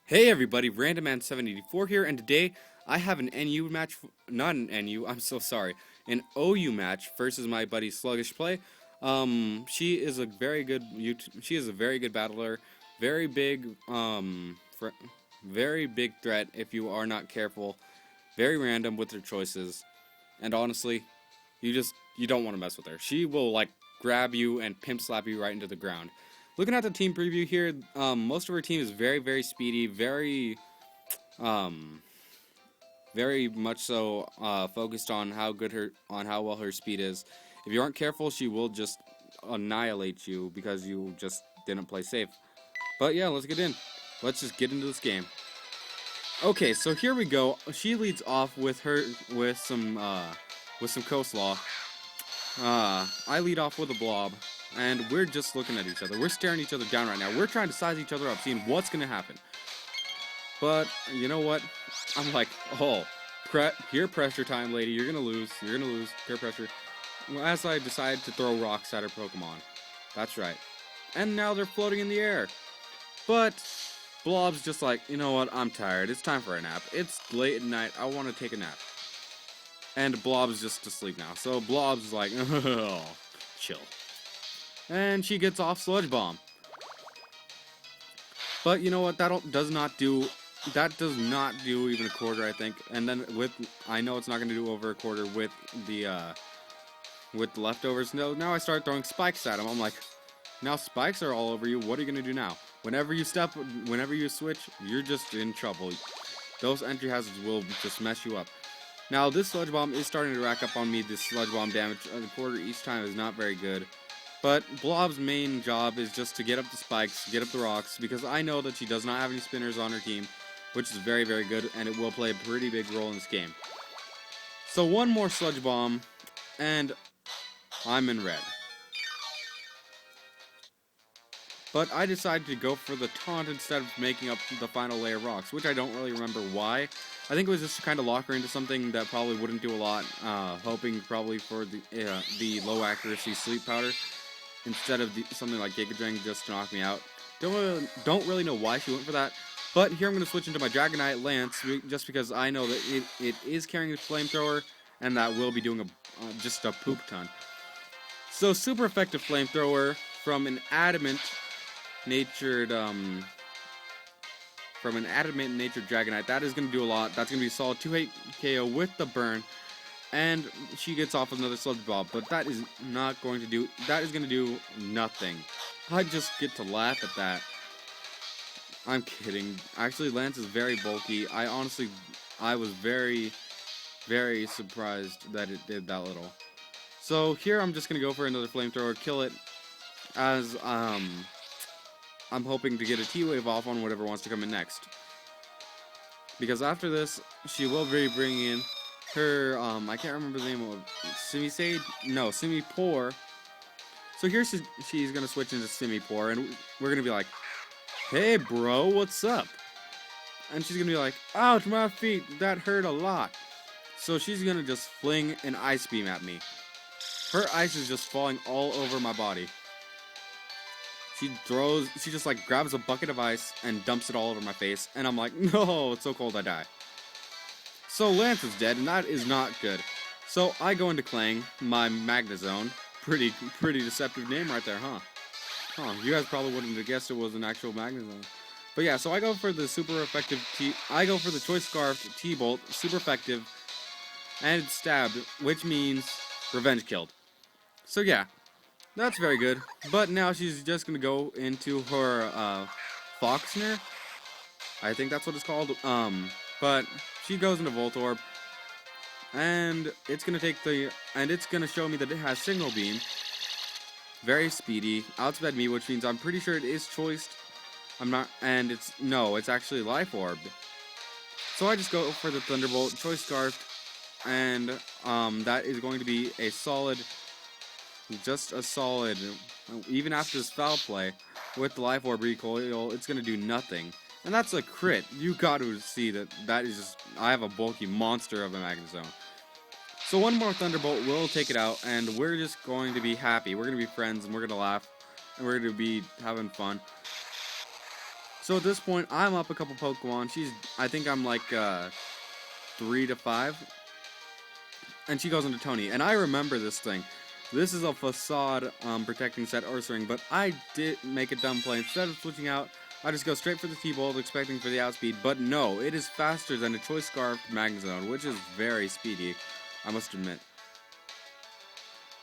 Hey everybody, RandomMan784 here, and today I have an NU match, not an NU, I'm so sorry, an OU match versus my buddy Sluggishplay. She is a very good, she is a very good battler, very big, very big threat if you are not careful, very random with her choices, and honestly, you don't want to mess with her. She will, like, grab you and pimp slap you right into the ground. Looking at the team preview here, most of her team is very, very speedy, um, very much so focused on how well her speed is. If you aren't careful, she will just annihilate you because you just didn't play safe. But yeah, let's get in. Let's just get into this game. Okay, so here we go. She leads off with some coleslaw. I lead off with a blob. And we're just looking at each other. We're staring each other down right now. We're trying to size each other up, seeing what's going to happen. But, you know what? I'm like, oh, peer pressure time, lady. You're going to lose. You're going to lose. Peer pressure. As I decide to throw rocks at her Pokemon. That's right. And now they're floating in the air. But Blob's just like, you know what? I'm tired. It's time for a nap. It's late at night. I want to take a nap. And Blob's just asleep now. So Blob's like, oh, chill. And she gets off Sludge Bomb. But you know what? That does not do even a quarter, I think. And then I know it's not going to do over a quarter with the leftovers. No, now I start throwing spikes at him. I'm like, now spikes are all over you. What are you going to do now? Whenever you switch, you're just in trouble. Those entry hazards will just mess you up. Now this Sludge Bomb is starting to rack up on me. This Sludge Bomb damage a quarter each time is not very good. But Blob's main job is just to get up the spikes, get up the rocks, because I know that she does not have any spinners on her team, which is very, very good, and it will play a pretty big role in this game. So one more Sludge Bomb, and I'm in red. But I decided to go for the taunt instead of making up the final layer of rocks, which I don't really remember why. I think it was just to kind of lock her into something that probably wouldn't do a lot, hoping probably for the low accuracy sleep powder, instead of something like Giga Drain just to knock me out. Don't really know why she went for that. But here I'm going to switch into my Dragonite Lance, just because I know that it is carrying a flamethrower, and that will be doing just a poop ton. So super effective flamethrower from an adamant natured Dragonite. That is going to do a lot. That's going to be a solid 2-hit KO with the burn. And she gets off with another Sludge Bomb, but that is going to do nothing. I just get to laugh at that. I'm kidding. Actually, Lance is very bulky. I was very, very surprised that it did that little. So here I'm just going to go for another Flamethrower, kill it, as I'm hoping to get a T-Wave off on whatever wants to come in next. Because after this, she will be bringing in her, I can't remember the name of Simipour. So here she's going to switch into Simipour, and we're going to be like, hey bro, what's up? And she's going to be like, ouch, my feet, that hurt a lot. So she's going to just fling an Ice Beam at me. Her ice is just falling all over my body. She just like grabs a bucket of ice and dumps it all over my face, and I'm like, no, it's so cold I die. So Lance is dead, and that is not good. So I go into Clang, my Magnezone. Pretty deceptive name right there, huh? You guys probably wouldn't have guessed it was an actual Magnezone. But yeah, so I go for the super effective Choice Scarf T-Bolt, super effective, and it's stabbed, which means revenge killed. So yeah, that's very good. But now she's just gonna go into her Foxner. I think that's what it's called. But she goes into Voltorb, and it's gonna show me that it has Signal Beam. Very speedy, outspeed me, which means I'm pretty sure it is choiced. It's actually Life Orb. So I just go for the Thunderbolt, Choice Scarf, and that is going to be a solid, even after this foul play, with the Life Orb recoil, it's going to do nothing. And that's a crit. You got to see that is just, I have a bulky monster of a Magnezone. So one more Thunderbolt will take it out, and we're just going to be happy. We're going to be friends, and we're going to laugh, and we're going to be having fun. So at this point, I'm up a couple Pokemon. I think I'm like 3 to 5. And she goes into Tony. And I remember this thing. This is a facade protecting set Ursaring, but I did make a dumb play. Instead of switching out, I just go straight for the T-Bolt, expecting for the outspeed. But no, it is faster than a Choice Scarf Magnezone, which is very speedy, I must admit.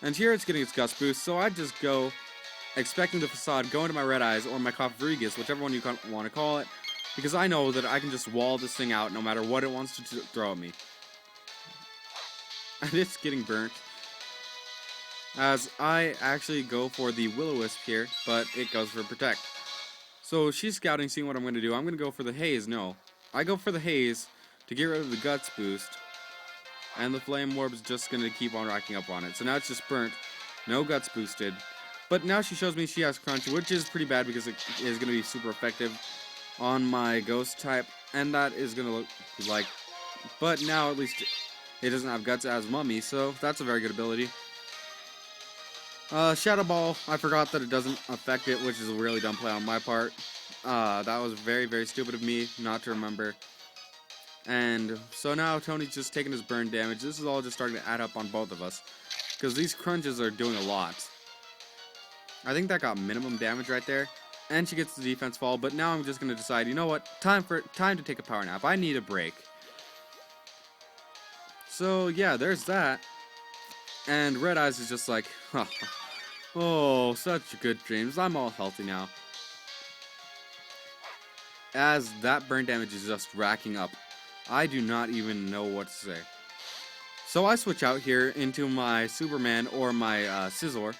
And here it's getting its Gust Boost, so I just go expecting the facade, go into my Red Eyes or my Cofagrigus, whichever one you want to call it, because I know that I can just wall this thing out no matter what it wants to throw at me. And it's getting burnt, as I actually go for the Will-O-Wisp here, but it goes for Protect. So she's scouting, seeing what I'm going to do. I'm going to go for the Haze. No, I go for the Haze to get rid of the Guts boost, and the Flame Orb is just going to keep on racking up on it. So now it's just burnt, no Guts boosted. But now she shows me she has Crunch, which is pretty bad because it is going to be super effective on my Ghost type, and that is going to look like... But now at least it doesn't have Guts as Mummy, so that's a very good ability. Shadow Ball, I forgot that it doesn't affect it, which is a really dumb play on my part. That was very, very stupid of me not to remember. And so now Tony's just taking his burn damage. This is all just starting to add up on both of us, because these crunches are doing a lot. I think that got minimum damage right there, and she gets the defense fall. But now I'm just gonna decide, you know what? Time to take a power nap. I need a break. So yeah, there's that. And Red Eyes is just like, huh, oh, such good dreams. I'm all healthy now. As that burn damage is just racking up, I do not even know what to say. So I switch out here into my Superman or my Scizor,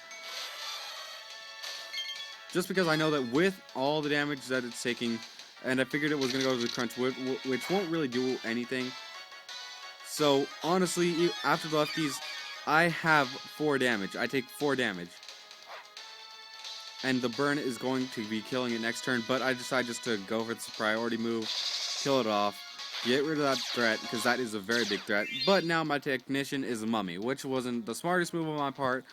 just because I know that with all the damage that it's taking, and I figured it was going to go to the Crunch, which won't really do anything. So honestly, after the lefties, I have 4 damage. I take 4 damage. And the burn is going to be killing it next turn, but I decide just to go for the priority move, kill it off, get rid of that threat, because that is a very big threat. But now my Technician is a Mummy, which wasn't the smartest move on my part,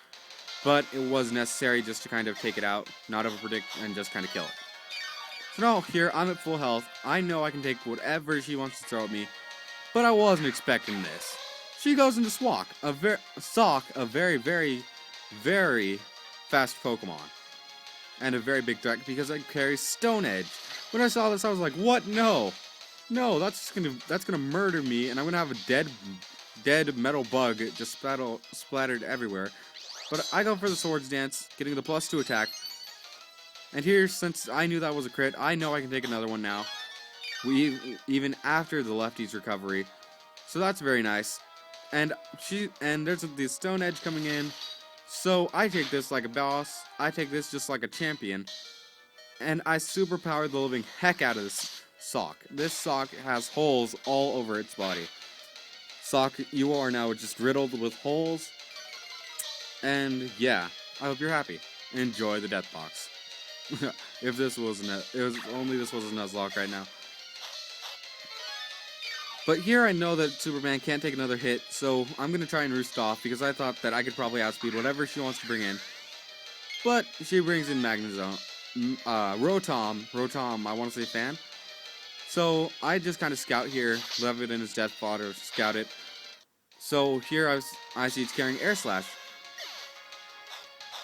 but it was necessary just to kind of take it out, not overpredict, and just kind of kill it. So now here, I'm at full health. I know I can take whatever she wants to throw at me, but I wasn't expecting this. She goes into Sock, a very, very, very fast Pokemon. And a very big threat because it carries Stone Edge. When I saw this, I was like, what? No. No, that's gonna murder me, and I'm gonna have a dead metal bug just splattered everywhere. But I go for the Swords Dance, getting the +2 attack. And here, since I knew that was a crit, I know I can take another one now. Even after the lefty's recovery. So that's very nice. And there's the Stone Edge coming in. So I take this like a boss. I take this just like a champion. And I superpower the living heck out of this Sock. This Sock has holes all over its body. Sock, you are now just riddled with holes. And yeah, I hope you're happy. Enjoy the Death Box. If this wasn't only this was a Nuzlocke right now. But here I know that Superman can't take another hit, so I'm going to try and roost off, because I thought that I could probably outspeed whatever she wants to bring in. But she brings in Magnezone. Rotom, I want to say Fan. So I just kind of scout here, leave it in his death fodder, scout it. So here I see it's carrying Air Slash.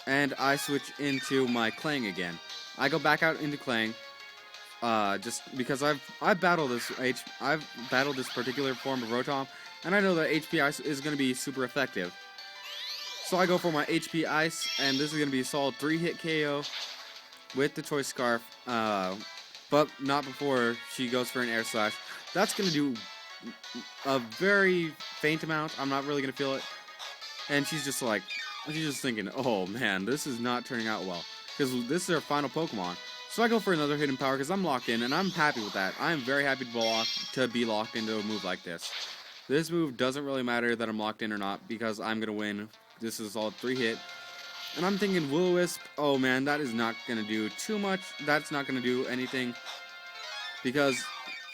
And I switch into my Clang again. I go back out into Clang. Just because I've battled this particular form of Rotom, and I know that HP Ice is going to be super effective. So I go for my HP Ice, and this is going to be a solid 3-hit KO with the Choice Scarf, but not before she goes for an Air Slash. That's going to do a very faint amount. I'm not really going to feel it. And she's just thinking, oh man, this is not turning out well, because this is her final Pokemon. So I go for another Hidden Power because I'm locked in, and I'm happy with that. I am very happy to be locked into a move like this. This move doesn't really matter that I'm locked in or not, because I'm going to win. This is a solid 3-hit. And I'm thinking Will-O-Wisp, oh man, that is not going to do too much. That's not going to do anything, because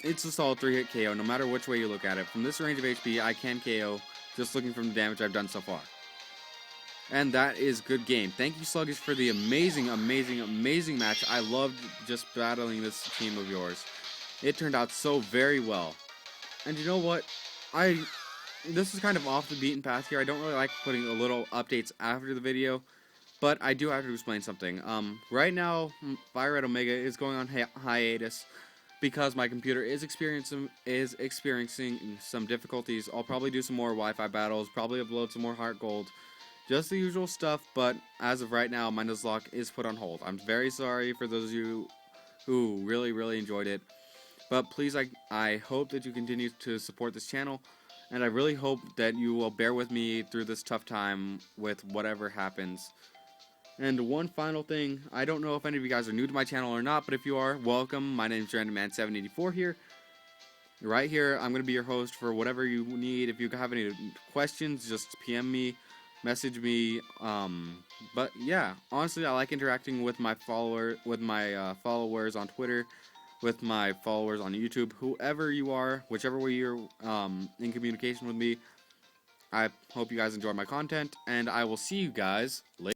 it's a solid 3-hit KO no matter which way you look at it. From this range of HP, I can KO just looking from the damage I've done so far. And that is good game. Thank you, Sluggish, for the amazing match. I loved just battling this team of yours. It turned out so very well. And you know what? This is kind of off the beaten path here. I don't really like putting a little updates after the video, but I do have to explain something. Right now, Fire Red Omega is going on hiatus because my computer is experiencing some difficulties. I'll probably do some more Wi-Fi battles, probably upload some more Heart Gold, just the usual stuff. But as of right now, my Nuzlocke is put on hold. I'm very sorry for those of you who really enjoyed it, but please, I hope that you continue to support this channel. And I really hope that you will bear with me through this tough time with whatever happens. And one final thing, I don't know if any of you guys are new to my channel or not, but if you are, welcome. My name is RandomMan784 here. Right here, I'm going to be your host for whatever you need. If you have any questions, just PM me, message me. But yeah, honestly, I like interacting with my followers on Twitter, with my followers on YouTube, whoever you are, whichever way you're in communication with me. I hope you guys enjoy my content, and I will see you guys later.